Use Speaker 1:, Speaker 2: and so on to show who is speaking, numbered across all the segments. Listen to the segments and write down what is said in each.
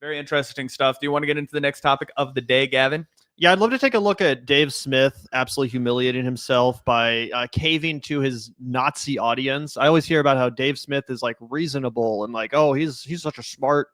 Speaker 1: Very interesting stuff. Do you want to get into the next topic of the day, Gavin?
Speaker 2: Yeah, I'd love to take a look at Dave Smith absolutely humiliating himself by caving to his Nazi audience. I always hear about how Dave Smith is like reasonable and like, oh, he's such a smart,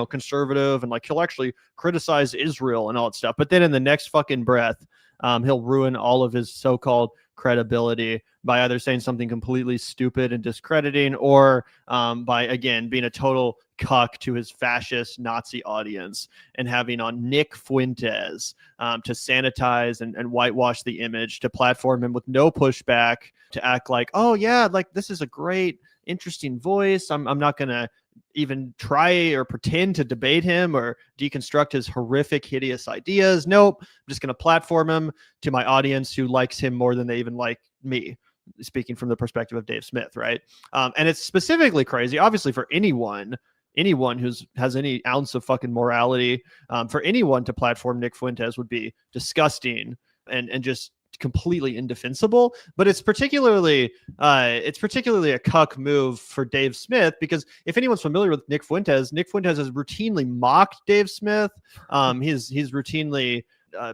Speaker 2: conservative, and like he'll actually criticize Israel and all that stuff. But then in the next fucking breath, he'll ruin all of his so-called credibility by either saying something completely stupid and discrediting or by, again, being a total cuck to his fascist Nazi audience and having on Nick Fuentes to sanitize and whitewash the image, to platform him with no pushback, to act like, oh yeah, like this is a great, interesting voice. I'm not going to even try or pretend to debate him or deconstruct his horrific, hideous ideas. Nope. I'm just going to platform him to my audience who likes him more than they even like me, speaking from the perspective of Dave Smith, right? And it's specifically crazy, obviously, for anyone who's has any ounce of fucking morality. For anyone to platform Nick Fuentes would be disgusting and just completely indefensible. But it's particularly a cuck move for Dave Smith, because if anyone's familiar with Nick Fuentes has routinely mocked Dave Smith. He's routinely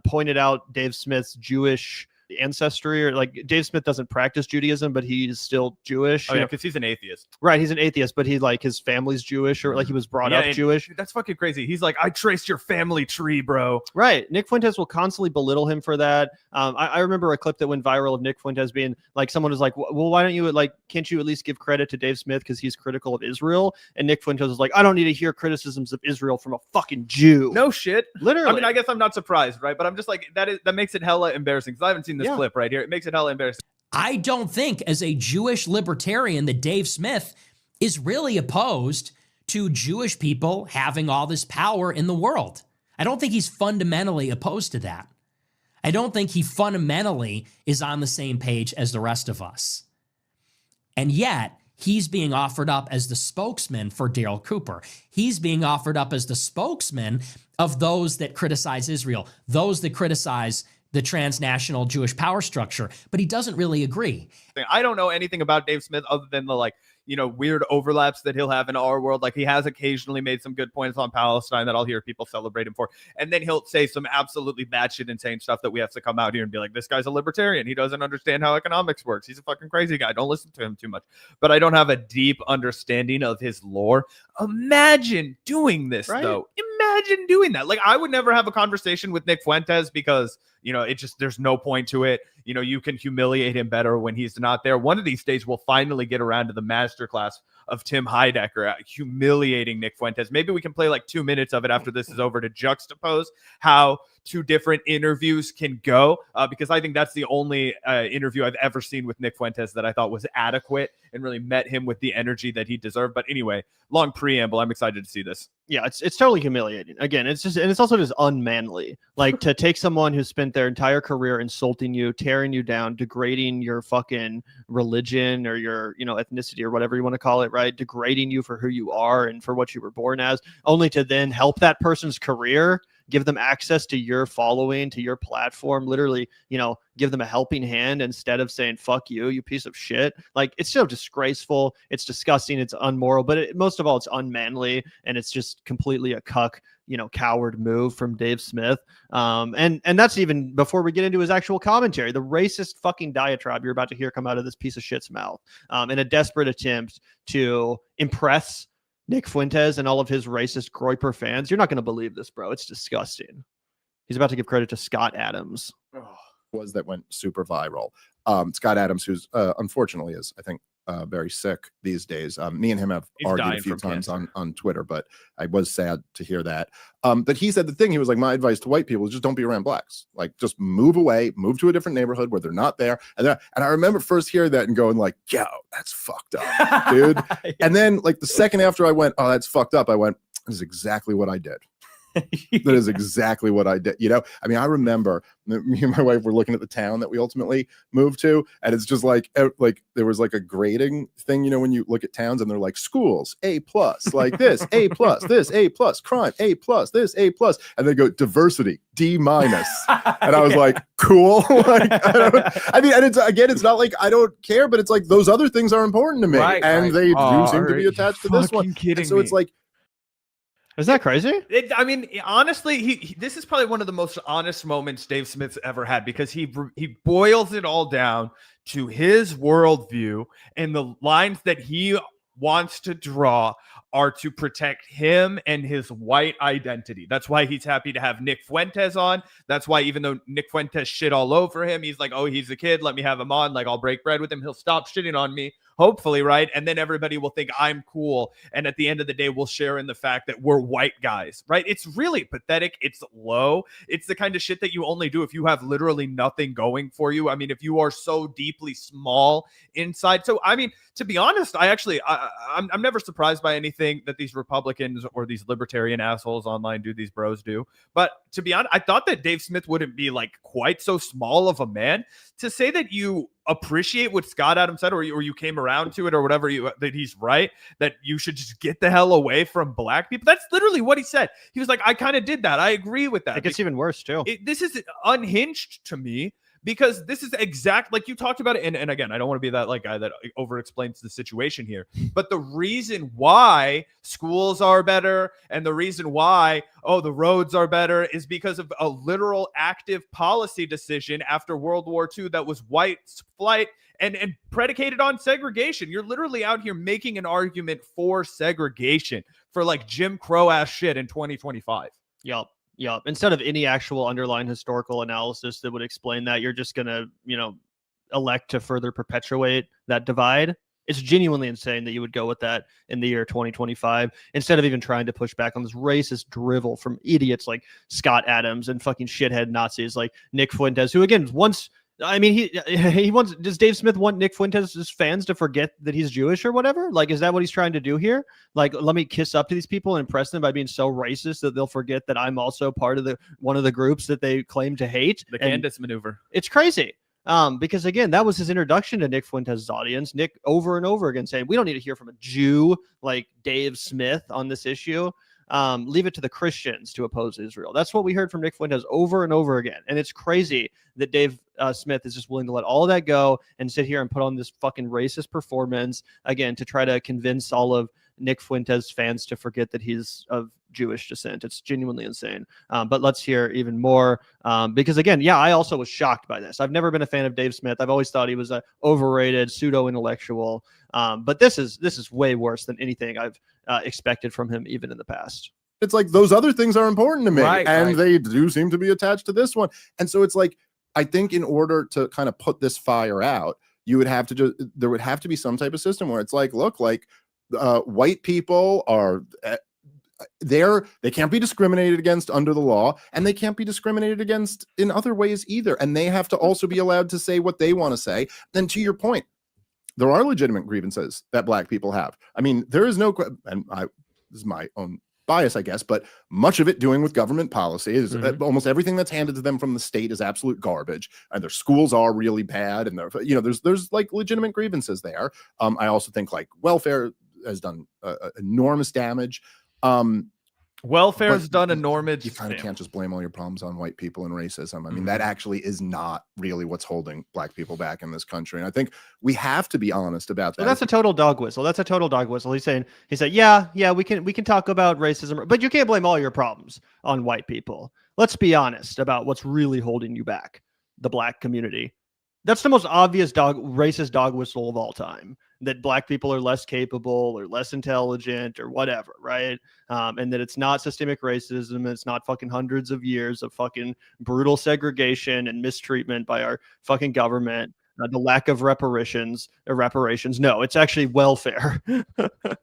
Speaker 2: pointed out Dave Smith's Jewish ancestry, or like Dave Smith doesn't practice Judaism, but he's still Jewish.
Speaker 1: Oh yeah, because he's an atheist.
Speaker 2: Right, he's an atheist, but he like his family's Jewish, or like he was brought up Jewish.
Speaker 1: That's fucking crazy. He's like, I traced your family tree, bro.
Speaker 2: Right. Nick Fuentes will constantly belittle him for that. I remember a clip that went viral of Nick Fuentes being like, someone was like, well, why don't you can't you at least give credit to Dave Smith because he's critical of Israel? And Nick Fuentes was like, I don't need to hear criticisms of Israel from a fucking Jew.
Speaker 1: No shit.
Speaker 2: Literally.
Speaker 1: I mean, I guess I'm not surprised, right? But I'm just like, that makes it hella embarrassing, because I haven't seen this clip right here. It makes it hella embarrassing.
Speaker 3: I don't think, as a Jewish libertarian, that Dave Smith is really opposed to Jewish people having all this power in the world. I don't think he's fundamentally opposed to that. I don't think he fundamentally is on the same page as the rest of us. And yet, he's being offered up as the spokesman for Daryl Cooper. He's being offered up as the spokesman of those that criticize Israel, those that criticize the transnational Jewish power structure, but he doesn't really agree.
Speaker 1: I don't know anything about Dave Smith other than the weird overlaps that he'll have in our world. Like, he has occasionally made some good points on Palestine that I'll hear people celebrate him for. And then he'll say some absolutely batshit insane stuff that we have to come out here and be like, this guy's a libertarian. He doesn't understand how economics works. He's a fucking crazy guy. Don't listen to him too much. But I don't have a deep understanding of his lore. Imagine doing this, though. Imagine doing that. Like, I would never have a conversation with Nick Fuentes because, there's no point to it. You can humiliate him better when he's not there. One of these days, we'll finally get around to the masterclass of Tim Heidecker humiliating Nick Fuentes. Maybe we can play like 2 minutes of it after this is over to juxtapose how two different interviews can go, because I think that's the only interview I've ever seen with Nick Fuentes that I thought was adequate and really met him with the energy that he deserved. But anyway, long preamble. I'm excited to see this.
Speaker 2: Yeah, it's totally humiliating. Again, it's also just unmanly. Like, to take someone who spent their entire career insulting you, tearing you down, degrading your fucking religion or your, ethnicity or whatever you want to call it, right? Degrading you for who you are and for what you were born as, only to then help that person's career, give them access to your following, to your platform, literally, give them a helping hand instead of saying, fuck you, you piece of shit. Like, it's so disgraceful. It's disgusting. It's unmoral, but most of all, it's unmanly. And it's just completely a cuck, coward move from Dave Smith. And that's even before we get into his actual commentary, the racist fucking diatribe you're about to hear come out of this piece of shit's mouth, in a desperate attempt to impress Nick Fuentes and all of his racist Groyper fans. You're not going to believe this, bro. It's disgusting. He's about to give credit to Scott Adams.
Speaker 4: That went super viral. Scott Adams, who's unfortunately is, I think, very sick these days. Me and him have argued a few times on Twitter, but I was sad to hear that. But he said the thing, he was like, my advice to white people is just don't be around blacks. Like, just move away, move to a different neighborhood where they're not there. And I remember first hearing that and going like, yo, that's fucked up, dude. Yeah. And then like the second after I went, oh, that's fucked up, I went, this is exactly what I did. That is exactly what I did. I mean, I remember me and my wife were looking at the town that we ultimately moved to, and it's just like there was like a grading thing, when you look at towns and they're like schools A+, like this A+, this A+, crime A+, this A+, and they go diversity D-. And I was like, cool. Like, I mean, and it's not like I don't care, but it's like those other things are important to me, and they do seem to be attached to this one.
Speaker 1: Kidding
Speaker 4: so
Speaker 1: me.
Speaker 4: It's like,
Speaker 2: Is that crazy?
Speaker 1: I mean, honestly, this is probably one of the most honest moments Dave Smith's ever had, because he boils it all down to his worldview, and the lines that he wants to draw are to protect him and his white identity. That's why he's happy to have Nick Fuentes on. That's why, even though Nick Fuentes shit all over him, he's like, oh, he's a kid, let me have him on. Like, I'll break bread with him. He'll stop shitting on me, hopefully, right? And then everybody will think I'm cool. And at the end of the day, we'll share in the fact that we're white guys, right? It's really pathetic. It's low. It's the kind of shit that you only do if you have literally nothing going for you. I mean, if you are so deeply small inside. So, I mean, to be honest, I'm never surprised by anything that these Republicans or these libertarian assholes online do, these bros do. But to be honest, I thought that Dave Smith wouldn't be like quite so small of a man to say that you appreciate what Scott Adams said, or you came around to it, or whatever, that he's right, that you should just get the hell away from black people. That's literally what he said. He was like, I kind of did that. I agree with that.
Speaker 2: It gets even worse too.
Speaker 1: This is unhinged to me, because this is exact, like you talked about it. And again, I don't want to be that like guy that over explains the situation here, but the reason why schools are better and the reason why, the roads are better, is because of a literal active policy decision after World War II that was white flight and predicated on segregation. You're literally out here making an argument for segregation for like Jim Crow ass shit in 2025.
Speaker 2: Yup. Yeah. Instead of any actual underlying historical analysis that would explain that, you're just going to, elect to further perpetuate that divide. It's genuinely insane that you would go with that in the year 2025, instead of even trying to push back on this racist drivel from idiots like Scott Adams and fucking shithead Nazis like Nick Fuentes, who again, does Dave Smith want Nick Fuentes' fans to forget that he's Jewish or whatever? Like, is that what he's trying to do here? Like, let me kiss up to these people and impress them by being so racist that they'll forget that I'm also part of one of the groups that they claim to hate.
Speaker 1: The Candace maneuver.
Speaker 2: It's crazy. Because again, that was his introduction to Nick Fuentes' audience. Nick over and over again saying, we don't need to hear from a Jew like Dave Smith on this issue. Leave it to the Christians to oppose Israel. That's what we heard from Nick Fuentes over and over again. And it's crazy that Dave Smith is just willing to let all of that go and sit here and put on this fucking racist performance again to try to convince all of Nick Fuentes fans to forget that he's of Jewish descent. It's genuinely insane. But let's hear even more because again, I also was shocked by this. I've never been a fan of Dave Smith. I've always thought he was a overrated pseudo intellectual. But this is way worse than anything I've expected from him even in the past.
Speaker 4: It's like those other things are important to me, and they do seem to be attached to this one. And so it's like, I think in order to kind of put this fire out, there would have to be some type of system where it's like, look, like white people are they can't be discriminated against under the law, and they can't be discriminated against in other ways either. And they have to also be allowed to say what they want to say. And to your point, there are legitimate grievances that black people have. I mean, there is no, and this is my own bias, I guess, but much of it doing with government policy is almost everything that's handed to them from the state is absolute garbage, and their schools are really bad, and there's like legitimate grievances there. I also think like welfare has done enormous damage.
Speaker 1: Welfare has done enormous.
Speaker 4: You kind of can't just blame all your problems on white people and racism. I mean, that actually is not really what's holding black people back in this country. And I think we have to be honest about that.
Speaker 2: So that's a total dog whistle. He said, yeah, we can talk about racism, but you can't blame all your problems on white people. Let's be honest about what's really holding you back. The black community. That's the most obvious racist dog whistle of all time, that black people are less capable or less intelligent or whatever, right? And that it's not systemic racism. It's not fucking hundreds of years of fucking brutal segregation and mistreatment by our fucking government. The lack of reparations. No, it's actually welfare.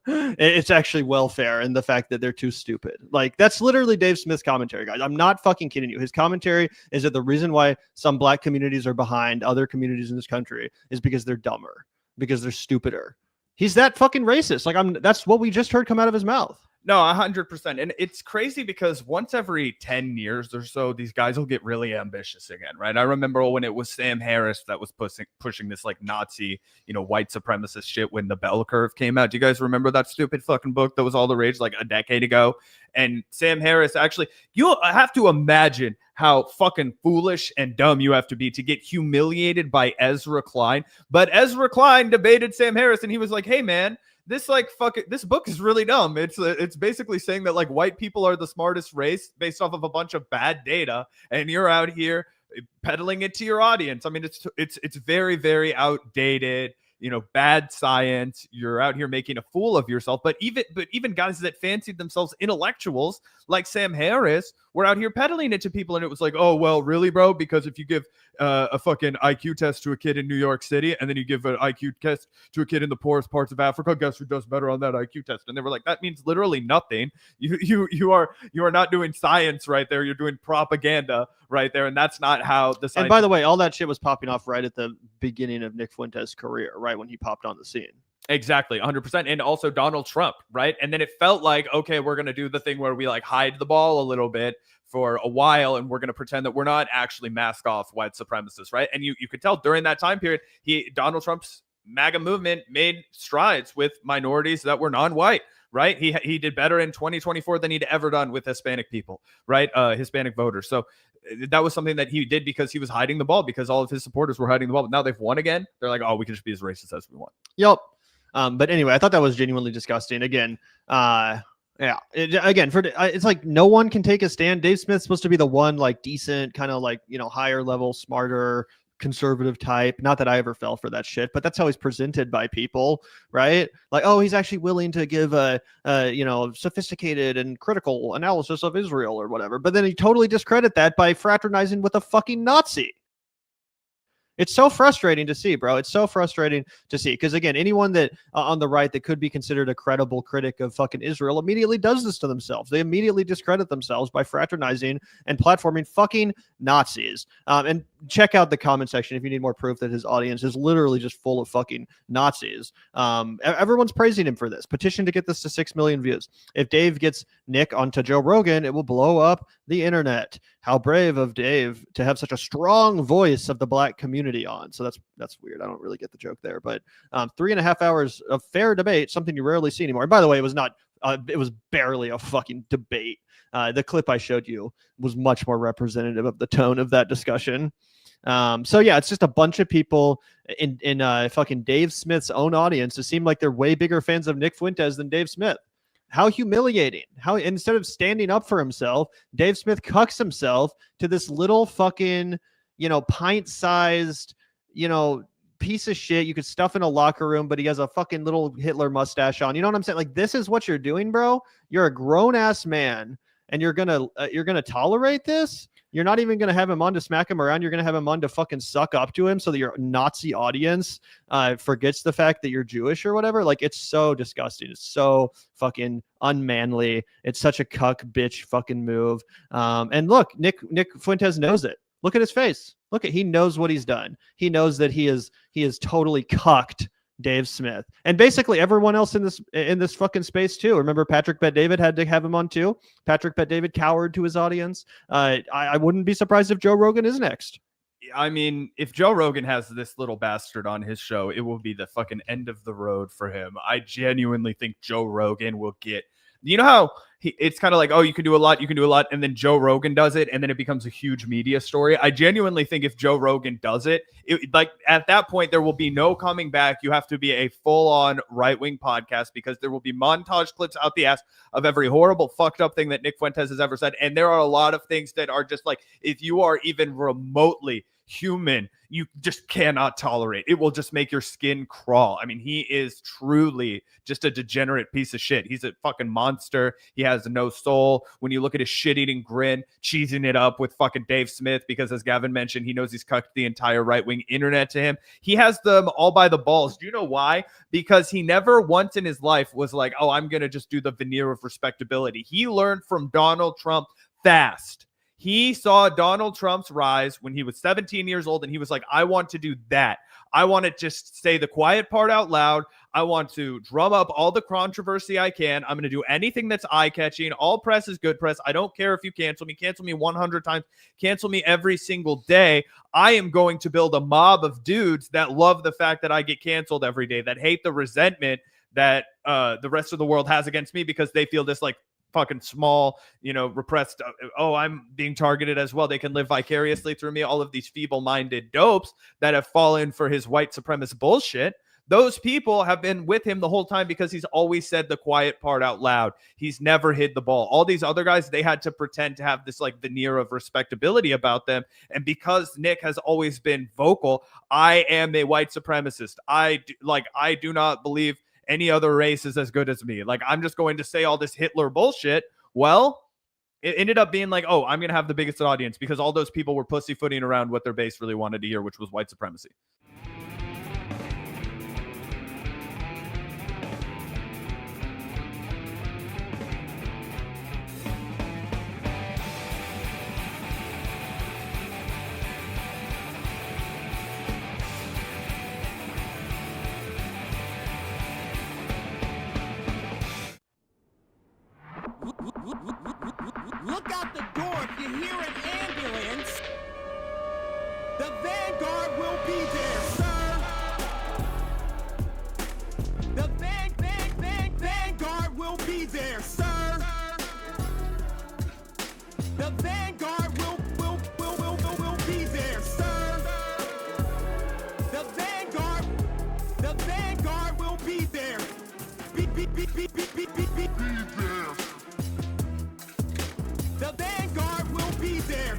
Speaker 2: It's actually welfare and the fact that they're too stupid. Like, that's literally Dave Smith's commentary, guys. I'm not fucking kidding you. His commentary is that the reason why some black communities are behind other communities in this country is because they're dumber, because they're stupider. He's that fucking racist. Like, that's what we just heard come out of his mouth.
Speaker 1: No, 100%. And it's crazy because once every 10 years or so, these guys will get really ambitious again, right? I remember when it was Sam Harris that was pushing this like Nazi, white supremacist shit when The Bell Curve came out. Do you guys remember that stupid fucking book that was all the rage like a decade ago? And Sam Harris, actually, you have to imagine how fucking foolish and dumb you have to be to get humiliated by Ezra Klein. But Ezra Klein debated Sam Harris and he was like, hey, man, this this book is really dumb. It's basically saying that like white people are the smartest race based off of a bunch of bad data, and you're out here peddling it to your audience. I mean, it's very, very outdated, bad science. You're out here making a fool of yourself. But even guys that fancied themselves intellectuals like Sam Harris were out here peddling it to people, and it was like, oh well, really, bro? Because if you give a fucking IQ test to a kid in New York City, and then you give an IQ test to a kid in the poorest parts of Africa, guess who does better on that IQ test? And they were like, that means literally nothing. You are not doing science right there. You're doing propaganda right there, and that's not how the science.
Speaker 2: And by the way, all that shit was popping off right at the beginning of Nick Fuentes' career, right when he popped on the scene.
Speaker 1: Exactly, 100%. And also Donald Trump, right? And then it felt like, okay, we're going to do the thing where we like hide the ball a little bit for a while, and we're going to pretend that we're not actually mask off white supremacists, right? And you could tell during that time period, Donald Trump's MAGA movement made strides with minorities that were non-white, right? He did better in 2024 than he'd ever done with Hispanic people, right? Hispanic voters. So that was something that he did because he was hiding the ball, because all of his supporters were hiding the ball. But now they've won again. They're like, oh, we can just be as racist as we want.
Speaker 2: Yep. But anyway, I thought that was genuinely disgusting. Again, yeah. It's like no one can take a stand. Dave Smith's supposed to be the one, like decent, kind of like, higher level, smarter, conservative type. Not that I ever fell for that shit, but that's how he's presented by people, right? Like, oh, he's actually willing to give a sophisticated and critical analysis of Israel or whatever. But then he totally discredit that by fraternizing with a fucking Nazi. It's so frustrating to see, bro. It's so frustrating to see. Because again, anyone that on the right that could be considered a credible critic of fucking Israel immediately does this to themselves. They immediately discredit themselves by fraternizing and platforming fucking Nazis. And check out the comment section if you need more proof that his audience is literally just full of fucking Nazis. Everyone's praising him for this. Petition to get this to 6 million views. If Dave gets Nick onto Joe Rogan, it will blow up the internet. How brave of Dave to have such a strong voice of the black community on. So that's weird. I don't really get the joke there, but 3.5 hours of fair debate, something you rarely see anymore. And by the way, it was not, it was barely a fucking debate. The clip I showed you was much more representative of the tone of that discussion. So yeah, it's just a bunch of people in fucking Dave Smith's own audience who seem like they're way bigger fans of Nick Fuentes than Dave Smith. How humiliating. How instead of standing up for himself, Dave Smith cucks himself to this little fucking, pint-sized, piece of shit you could stuff in a locker room, but he has a fucking little Hitler mustache on. You know what I'm saying? Like, this is what you're doing, bro. You're a grown-ass man, and you're gonna tolerate this? You're not even going to have him on to smack him around. You're going to have him on to fucking suck up to him so that your Nazi audience forgets the fact that you're Jewish or whatever. Like, it's so disgusting. It's so fucking unmanly. It's such a cuck bitch fucking move. And look, Nick Fuentes knows it. Look at his face. He knows what he's done. He knows that he is totally cucked Dave Smith and basically everyone else in this fucking space too. Remember, Patrick Bet-David had to have him on too. Patrick Bet-David cowered to his audience. I wouldn't be surprised if Joe Rogan is next.
Speaker 1: I mean, if Joe Rogan has this little bastard on his show, it will be the fucking end of the road for him. I genuinely think Joe Rogan will get, how it's kind of like, oh, you can do a lot, and then Joe Rogan does it, and then it becomes a huge media story. I genuinely think if Joe Rogan does it, like at that point, there will be no coming back. You have to be a full-on right-wing podcast because there will be montage clips out the ass of every horrible, fucked up thing that Nick Fuentes has ever said. And there are a lot of things that are just like, if you are even remotely human, you just cannot tolerate. It will just make your skin crawl. I mean, he is truly just a degenerate piece of shit. He's a fucking monster. He has no soul. When you look at his shit-eating grin, cheesing it up with fucking Dave Smith, because as Gavin mentioned, he knows he's cucked the entire right-wing internet to him. He has them all by the balls. Do you know why? Because he never once in his life was like, oh, I'm going to just do the veneer of respectability. He learned from Donald Trump fast. He saw Donald Trump's rise when he was 17 years old, and he was like, I want to do that. I want to just say the quiet part out loud. I want to drum up all the controversy I can. I'm going to do anything that's eye-catching. All press is good press. I don't care if you cancel me. Cancel me 100 times. Cancel me every single day. I am going to build a mob of dudes that love the fact that I get canceled every day, that hate the resentment that the rest of the world has against me because they feel this like fucking small, repressed, oh, I'm being targeted as well. They can live vicariously through me. All of these feeble-minded dopes that have fallen for his white supremacist bullshit. those people have been with him the whole time because he's always said the quiet part out loud. He's never hid the ball. All these other guys, they had to pretend to have this like veneer of respectability about them. And because Nick has always been vocal, I am a white supremacist. I do not believe any other race is as good as me. Like, I'm just going to say all this Hitler bullshit. Well, it ended up being like, oh, I'm going to have the biggest audience because all those people were pussyfooting around what their base really wanted to hear, which was white supremacy.
Speaker 5: Look out the door if you hear an ambulance. The Vanguard will be there, sir. The Vanguard will be there, sir. The Vanguard will be there, sir. The Vanguard will be there. Be there. The Vanguard will be there.